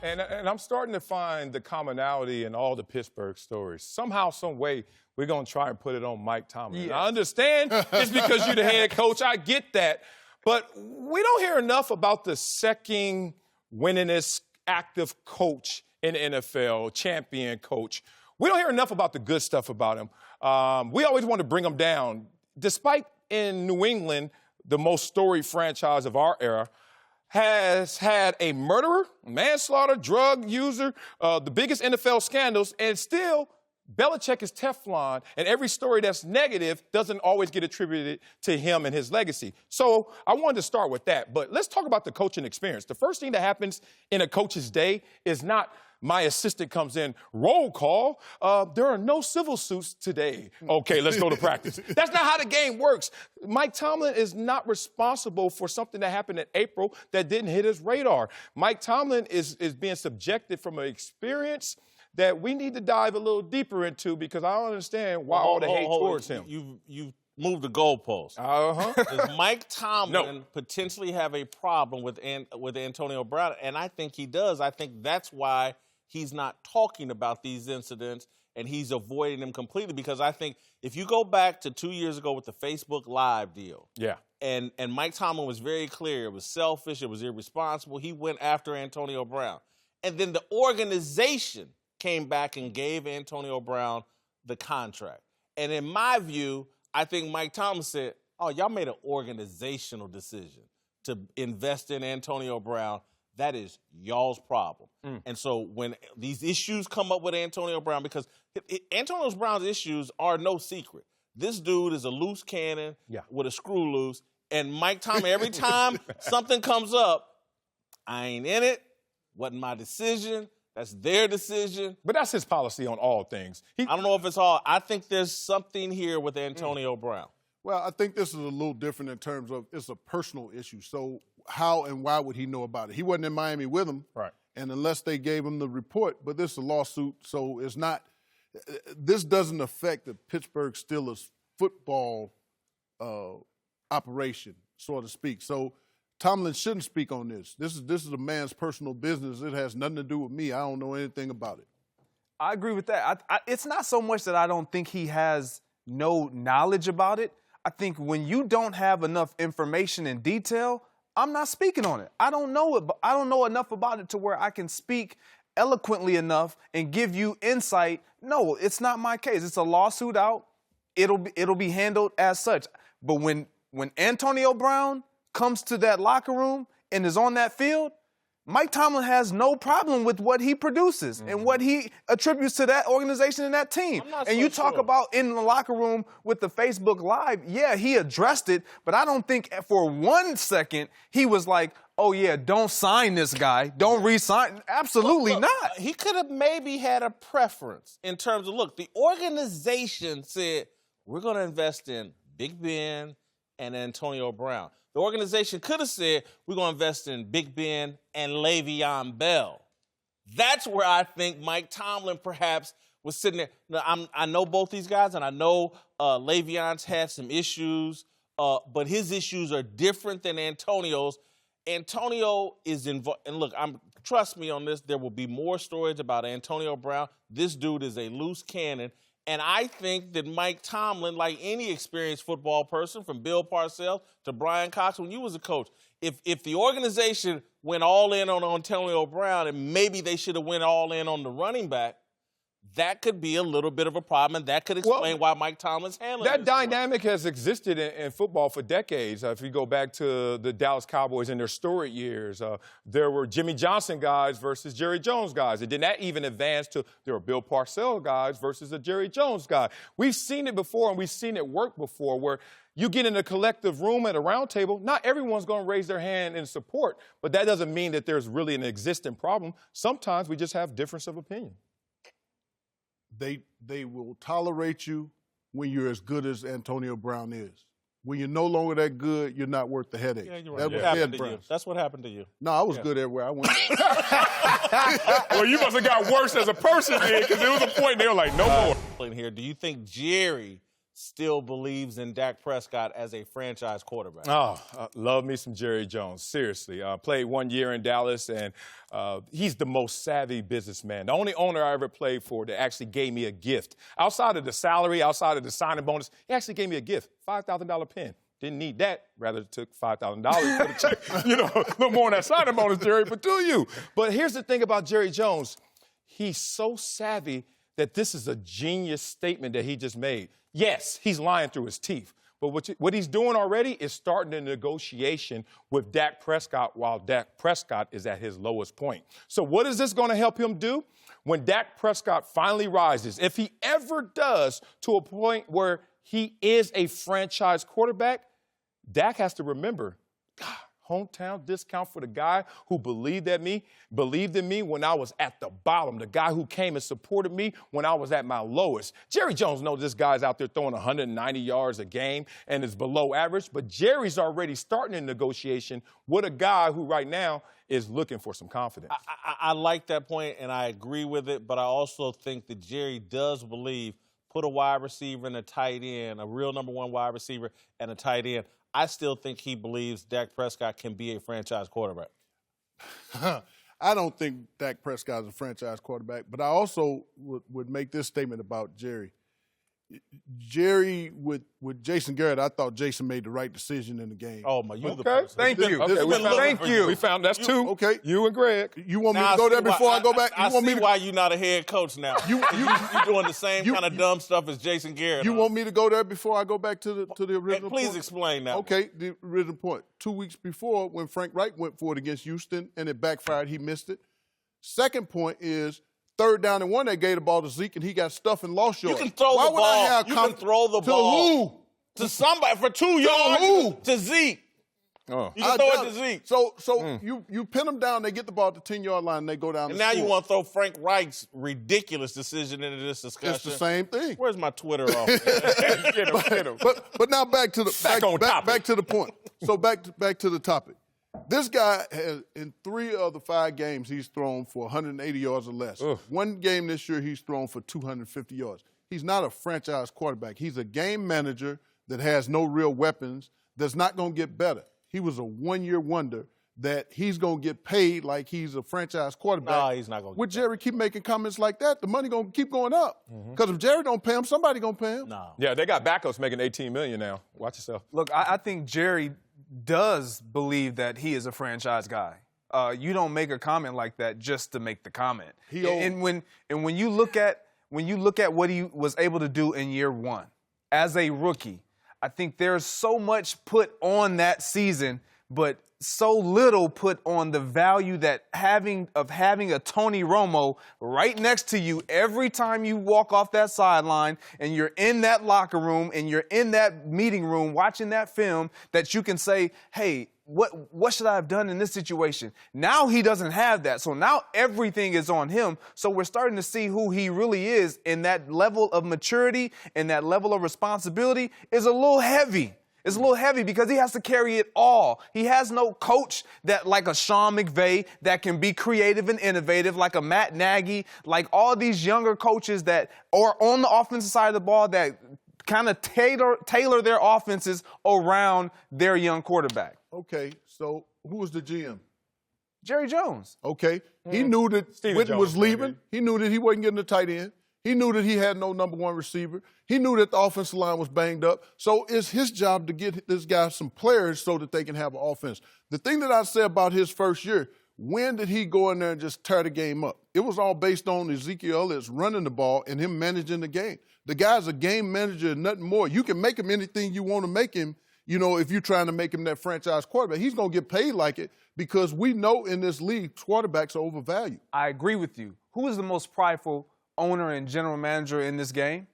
And I'm starting to find the commonality in all the Pittsburgh stories. Somehow, some way, we're going to try and put it on Mike Tomlin. Yes. I understand it's because you're the head coach. I get that. But we don't hear enough about the second winningest active coach in the NFL, champion coach. We don't hear enough about the good stuff about him. We always want to bring him down. Despite in New England, the most storied franchise of our era, has had a murderer, manslaughter, drug user, the biggest NFL scandals, and still Belichick is Teflon, and every story that's negative doesn't always get attributed to him and his legacy. So I wanted to start with that, but let's talk about the coaching experience. The first thing that happens in a coach's day is not my assistant comes in, roll call. There are no civil suits today. Okay, let's go to practice. That's not how the game works. Mike Tomlin is not responsible for something that happened in April that didn't hit his radar. Mike Tomlin is being subjected from an experience that we need to dive a little deeper into because I don't understand why all the hate towards him. You've moved the goalpost. Does Mike Tomlin potentially have a problem with Antonio Brown? And I think he does. I think that's why he's not talking about these incidents and he's avoiding them completely because I think if you go back to 2 years ago with the Facebook Live deal, and Mike Tomlin was very clear, it was selfish, it was irresponsible, he went after Antonio Brown. And then the organization came back and gave Antonio Brown the contract. And in my view, I think Mike Tomlin said, oh, y'all made an organizational decision to invest in Antonio Brown. That is y'all's problem. And so when these issues come up with Antonio Brown, because Antonio Brown's issues are no secret. This dude is a loose cannon with a screw loose. And Mike Tomlin, every time something comes up, I ain't in it, wasn't my decision, that's their decision. But that's his policy on all things. I don't know if it's all. I think there's something here with Antonio Brown. Well, I think this is a little different in terms of it's a personal issue. So how and why would he know about it? He wasn't in Miami with him. Right. And unless they gave him the report, but this is a lawsuit, so it's not – this doesn't affect the Pittsburgh Steelers football operation, so to speak. So Tomlin shouldn't speak on this. This is a man's personal business. It has nothing to do with me. I don't know anything about it. I agree with that. It's not so much that I don't think he has no knowledge about it. I think when you don't have enough information and detail, I'm not speaking on it. I don't know it. I don't know enough about it to where I can speak eloquently enough and give you insight. No, it's not my case. It's a lawsuit out. It'll be handled as such. But when Antonio Brown comes to that locker room and is on that field, Mike Tomlin has no problem with what he produces and what he attributes to that organization and that team. And you talk about in the locker room with the Facebook Live, yeah, he addressed it, but I don't think for 1 second he was like, oh, yeah, don't sign this guy. Don't re-sign. Absolutely not. He could have maybe had a preference in terms of, look, the organization said, we're going to invest in Big Ben and Antonio Brown. The organization could have said, we're going to invest in Big Ben and Le'Veon Bell. That's where I think Mike Tomlin perhaps was sitting there. Now, I know both these guys, and I know Le'Veon's had some issues, but his issues are different than Antonio's. Antonio is involved. And look, trust me on this, there will be more stories about Antonio Brown. This dude is a loose cannon. And I think that Mike Tomlin, like any experienced football person, from Bill Parcells to Brian Cox when you was a coach, if the organization went all in on Antonio Brown and maybe they should have went all in on the running back, that could be a little bit of a problem, and that could explain why Mike Tomlin's handling that this dynamic has existed in football for decades. If you go back to the Dallas Cowboys in their storied years, there were Jimmy Johnson guys versus Jerry Jones guys. It did not even advance to there were Bill Parcells guys versus a Jerry Jones guy. We've seen it before, and we've seen it work before, where you get in a collective room at a round table, not everyone's going to raise their hand in support, but that doesn't mean that there's really an existing problem. Sometimes we just have difference of opinion. They will tolerate you when you're as good as Antonio Brown is. When you're no longer that good, you're not worth the headache. Yeah, you're right. That's what happened to you. No, I was good everywhere I went. Well, you must have got worse as a person, man, because there was a point they were like, no more. Here, do you think Jerry still believes in Dak Prescott as a franchise quarterback? Oh, love me some Jerry Jones. Seriously. Played 1 year in Dallas, and he's the most savvy businessman. The only owner I ever played for that actually gave me a gift. Outside of the salary, outside of the signing bonus, he actually gave me a gift, $5,000 pen. Didn't need that. Rather took $5,000 for the check. You know, a little more than that signing bonus, Jerry, but do you? But here's the thing about Jerry Jones. He's so savvy that this is a genius statement that he just made. Yes, he's lying through his teeth. But what he's doing already is starting a negotiation with Dak Prescott while Dak Prescott is at his lowest point. So what is this going to help him do? When Dak Prescott finally rises, if he ever does to a point where he is a franchise quarterback, Dak has to remember, God, hometown discount for the guy who believed in me when I was at the bottom, the guy who came and supported me when I was at my lowest. Jerry Jones knows this guy's out there throwing 190 yards a game and is below average, but Jerry's already starting a negotiation with a guy who right now is looking for some confidence. I like that point, and I agree with it, but I also think that Jerry does believe put a wide receiver and a tight end, a real number one wide receiver and a tight end. I still think he believes Dak Prescott can be a franchise quarterback. I don't think Dak Prescott is a franchise quarterback, but I also would make this statement about Jerry. Jerry, with Jason Garrett, I thought Jason made the right decision in the game. Oh, my, you the Okay, person. thank you. Okay, Thank you. We found that's two. Okay. You and Greg. You want me Now to go I there see before why- I go back? I You want me see to why you're not a head coach now. You're doing the same kind of dumb stuff as Jason Garrett. You want me to go there before I go back to the original Please point? explain that. Okay, the original point. 2 weeks before, when Frank Reich went for it against Houston and it backfired, he missed it. Second point is 3rd down and 1, they gave the ball to Zeke and he got stuffed and lost yards. You can throw Why the would I ball. have You can throw the ball. To who? To somebody for 2 yards. who? To Zeke. Oh. You can throw it to Zeke. So you pin them down, they get the ball at the 10-yard line, and they go down And the now you score. want to throw Frank Reich's ridiculous decision into this discussion. It's the same thing. Where's my Twitter off? Get him. But now back to the back to the point. So back to the topic. This guy has, in 3 of the 5 games, he's thrown for 180 yards or less. Ugh. 1 game this year, he's thrown for 250 yards. He's not a franchise quarterback. He's a game manager that has no real weapons, that's not going to get better. He was a 1-year wonder that he's going to get paid like he's a franchise quarterback. No, he's not going to. With Jerry keep making comments like that, the money going to keep going up. Because if Jerry don't pay him, somebody going to pay him. No. Yeah, they got backups making $18 million now. Watch yourself. Look, I think Jerry does believe that he is a franchise guy. You don't make a comment like that just to make the comment. And when you look at what he was able to do in year 1 as a rookie, I think there's so much put on that season, but so little put on the value that having a Tony Romo right next to you every time you walk off that sideline and you're in that locker room and you're in that meeting room watching that film, that you can say, hey, what should I have done in this situation? Now he doesn't have that. So now everything is on him. So we're starting to see who he really is, and that level of maturity and that level of responsibility is a little heavy. It's a little heavy because he has to carry it all. He has no coach that like a Sean McVay that can be creative and innovative, like a Matt Nagy, like all these younger coaches that are on the offensive side of the ball that kind of tailor their offenses around their young quarterback. Okay, so who was the GM? Jerry Jones. Okay, he knew that Steven Witten Jones, was leaving. maybe. He knew that he wasn't getting the tight end. He knew that he had no number 1 receiver. He knew that the offensive line was banged up. So it's his job to get this guy some players so that they can have an offense. The thing that I say about his first year, when did he go in there and just tear the game up? It was all based on Ezekiel Elliott's running the ball and him managing the game. The guy's a game manager and nothing more. You can make him anything you want to make him, you know, if you're trying to make him that franchise quarterback. He's going to get paid like it because we know in this league quarterbacks are overvalued. I agree with you. Who is the most prideful owner and general manager in this game?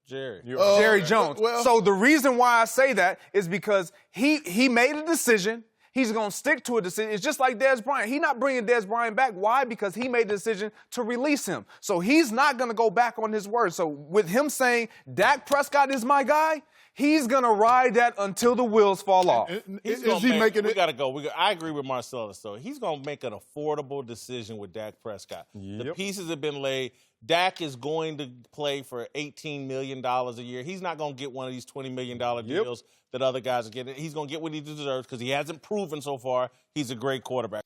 Jerry. Jerry Jones. well- So the reason why I say that is because he made a decision. He's going to stick to a decision. It's just like Dez Bryant. He's not bringing Dez Bryant back. Why? Because he made the decision to release him. So he's not going to go back on his word. So with him saying Dak Prescott is my guy, He's going to ride that until the wheels fall off. Is he making it? We got to go. I agree with Marcellus, though. He's going to make an affordable decision with Dak Prescott. Yep. The pieces have been laid. Dak is going to play for $18 million a year. He's not going to get one of these $20 million deals that other guys are getting. He's going to get what he deserves because he hasn't proven so far he's a great quarterback.